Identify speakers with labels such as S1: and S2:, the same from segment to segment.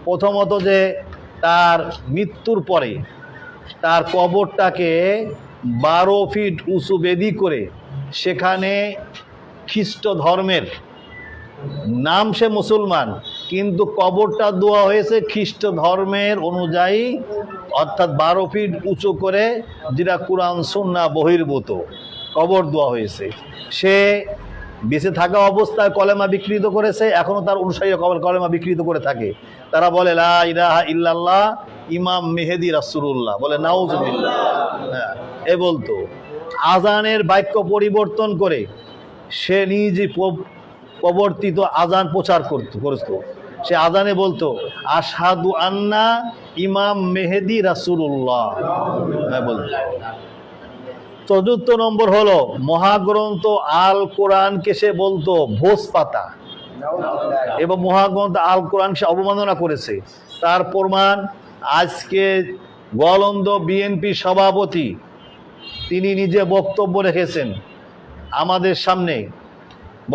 S1: প্রথমত যে তার মৃত্যুর পরে তার কবরটাকে 12 ফিট উঁচু বেদি করে সেখানে খ্রিস্ট ধর্মের নাম সে মুসলমান, কিন্তু কবরটা দেওয়া হয়েছে খ্রিস্ট ধর্মের অনুযায়ী, অর্থাৎ 12 ফিট উঁচু করে, যেটা কুরআন সুন্নাহ বহির্ভূত কবর দেওয়া হয়েছে। সে বেঁচে থাকা অবস্থায় কলেমা বিকৃত করেছে, এখনও তার অনুসারীরা কলেমা বিকৃত করে থাকে। তারা বলে লা ইলাহা ইল্লাল্লাহ ইমাম মেহেদি রাসূলুল্লাহ, বলে নাউজুবিল্লাহ। হ্যাঁ, এ বলতো আজানের বাক্য পরিবর্তন করে সে নিজে প্রবর্তিত আজান প্রচার করত। সে আজানে বলতো আশহাদু আন্না ইমাম মেহেদি রাসূলুল্লাহ বলতো। চতুর্থ নম্বর হলো মহাগ্রন্থ আল কোরআনকে সে বলতো ভোজ পাতা, এবং মহাগ্রন্থ আল কোরআন সে অবমাননা করেছে। তার প্রমাণ আজকে গোয়ালন্দ বিএনপি সভাপতি তিনি নিজে বক্তব্য রেখেছেন আমাদের সামনে।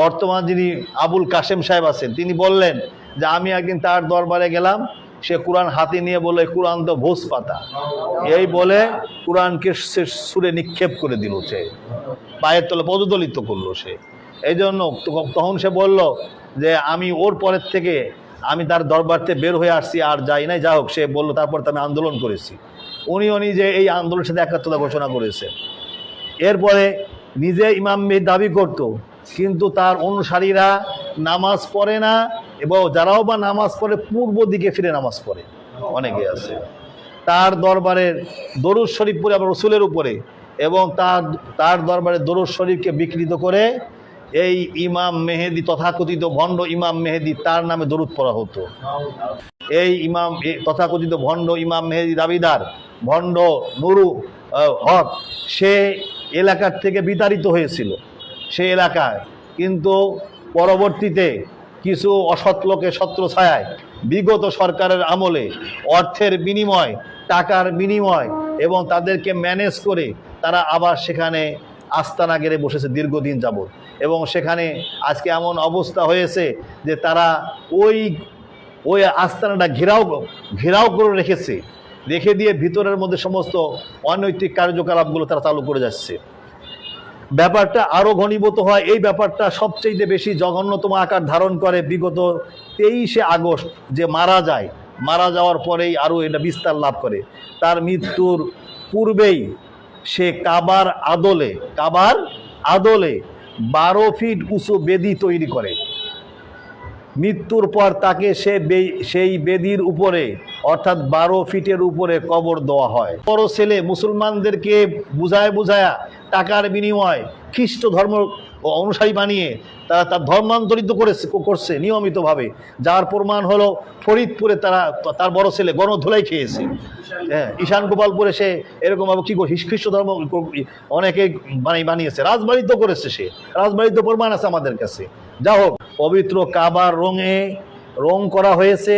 S1: বর্তমান যিনি আবুল কাশেম সাহেব আছেন, তিনি বললেন যে আমি একদিন তার দরবারে গেলাম, সে কোরআন হাতে নিয়ে বলে কোরআন তো ভোজ পাতা, এই বলে কোরআনকে সে সুরে নিক্ষেপ করে দিল, সে পায়ের তলে পদদলিত করলো সে। এই জন্য তখন সে বলল যে আমি ওর পরের থেকে আমি তার দরবার থেকে বের হয়ে আসছি, আর যাই নাই। যা হোক, সে বললো তারপর তো আমি আন্দোলন করেছি। উনিও নিজে এই আন্দোলনের সাথে একাত্মতা ঘোষণা করেছে। এরপরে নিজে ইমাম মেহেদী দাবি করত, কিন্তু তার অনুসারীরা নামাজ পড়ে না, এবং যারাও বা নামাজ পড়ে পূর্ব দিকে ফিরে নামাজ পড়ে অনেকে আছে। তার দরবারের দরুদ শরীফ পড়ে আবার রসুলের উপরে, এবং তার দরবারে দরুদ শরীফকে বিকৃত করে এই ইমাম মেহেদী, তথাকথিত ভণ্ড ইমাম মেহেদী, তার নামে দরুদ পড়া হতো। এই তথাকথিত ভণ্ড ইমাম মেহেদী দাবিদার ভণ্ড নুরু হক, সে এলাকার থেকে বিতাড়িত হয়েছিল সে এলাকায়, কিন্তু পরবর্তীতে কিছু অসৎ লোকের ছত্রছায়ায় বিগত সরকারের আমলে অর্থের বিনিময়, টাকার বিনিময়, এবং তাদেরকে ম্যানেজ করে তারা আবার সেখানে আস্তানা গেড়ে বসেছে দীর্ঘদিন যাবৎ। এবং সেখানে আজকে এমন অবস্থা হয়েছে যে তারা ওই আস্তানাটা ঘেরাও করে রেখে দিয়ে ভিতরের মধ্যে সমস্ত অনৈতিক কার্যকলাপগুলো তারা চালু করে যাচ্ছে। ব্যাপারটা আরও ঘনীভূত হয়। এই ব্যাপারটা সবচেয়ে বেশি জঘন্যতম আকার ধারণ করে বিগত 23শে আগস্ট, যে মারা যাওয়ার পরেই আরও এটা বিস্তার লাভ করে। তার মৃত্যুর পূর্বেই সে কাবার আদলে 12 ফিট উঁচু বেদি তৈরি করে। মৃত্যুর পর তাকে সেই বেদির উপরে, অর্থাৎ 12 ফিটের উপরে কবর দেওয়া হয়। বড় ছেলে মুসলমানদেরকে বুঝায়া টাকার বিনিময় খ্রিস্ট ধর্ম অনুসারী বানিয়ে তারা তার ধর্মান্তরিত করছে নিয়মিতভাবে, যার প্রমাণ হলো ফরিদপুরে তার বড় ছেলে গণধোলাই খেয়েছে। হ্যাঁ, ঈশান গোপালপুরে সে এরকমভাবে কী খ্রিস্ট ধর্ম অনেকে বানিয়েছে। রাজবাড়িতেও করেছে সে, রাজবাড়িতে প্রমাণ আছে আমাদের কাছে। যা হোক, পবিত্র কাবার রং করা হয়েছে,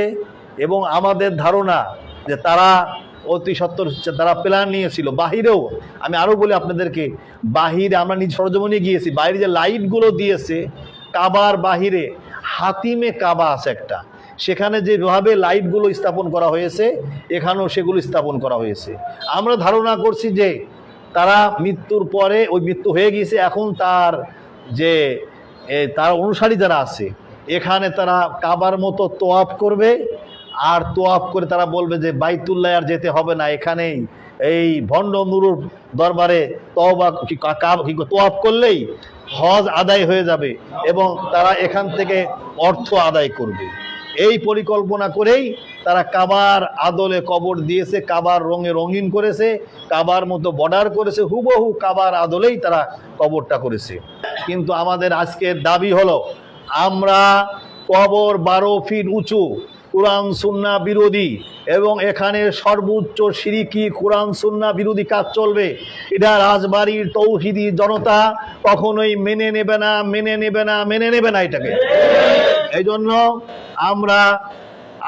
S1: এবং আমাদের ধারণা যে তারা অতি সত্তর তারা প্ল্যান নিয়েছিল। বাহিরেও আমি আরও বলি আপনাদেরকে, বাহিরে আমরা নিজ সরজমিনে গিয়েছি, বাইরে যে লাইটগুলো দিয়েছে কাবার বাহিরে, হাতিমে কাবা আছে একটা, সেখানে যেভাবে লাইটগুলো স্থাপন করা হয়েছে এখানেও সেগুলো স্থাপন করা হয়েছে। আমরা ধারণা করছি যে তারা মৃত্যুর পরে, ওই মৃত্যু হয়ে গিয়েছে, এখন তার অনুসারী যারা আছে এখানে তারা কাবার মতো তোয়াফ করবে, আর তোয়াফ করে তারা বলবে যে বাইতুল্লাহ আর যেতে হবে না, এখানেই এই ভণ্ড নুরুর দরবারে তোয়াফ করলেই হজ আদায় হয়ে যাবে, এবং তারা এখান থেকে অর্থ আদায় করবে। এই পরিকল্পনা করেই তারা কাবার আদলে কবর দিয়েছে, কাবার রঙে রঙিন করেছে, কাবার মতো বর্ডার করেছে, হুবহু কাবার আদলেই তারা কবরটা করেছে। কিন্তু আমাদের আজকের দাবি হলো, আমরা কবর 12 ফিট উঁচু, কোরআন সুন্নাহ বিরোধী, এবং এখানে সর্বোচ্চ শিরকি কোরআন সুন্নাহ বিরোধী কাজ চলবে। এটা রাজবাড়ির তৌহিদি জনতা কখনোই মেনে নেবে না এটাকে। এই জন্য আমরা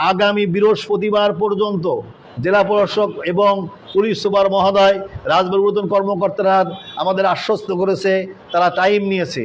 S1: আগামী বৃহস্পতিবার পর্যন্ত জেলা প্রশাসক এবং পুলিশ সুপার মহোদয়, রাজবাড়ির ঊর্ধ্বতন কর্মকর্তারা আমাদের আশ্বস্ত করেছে, তারা টাইম নিয়েছে।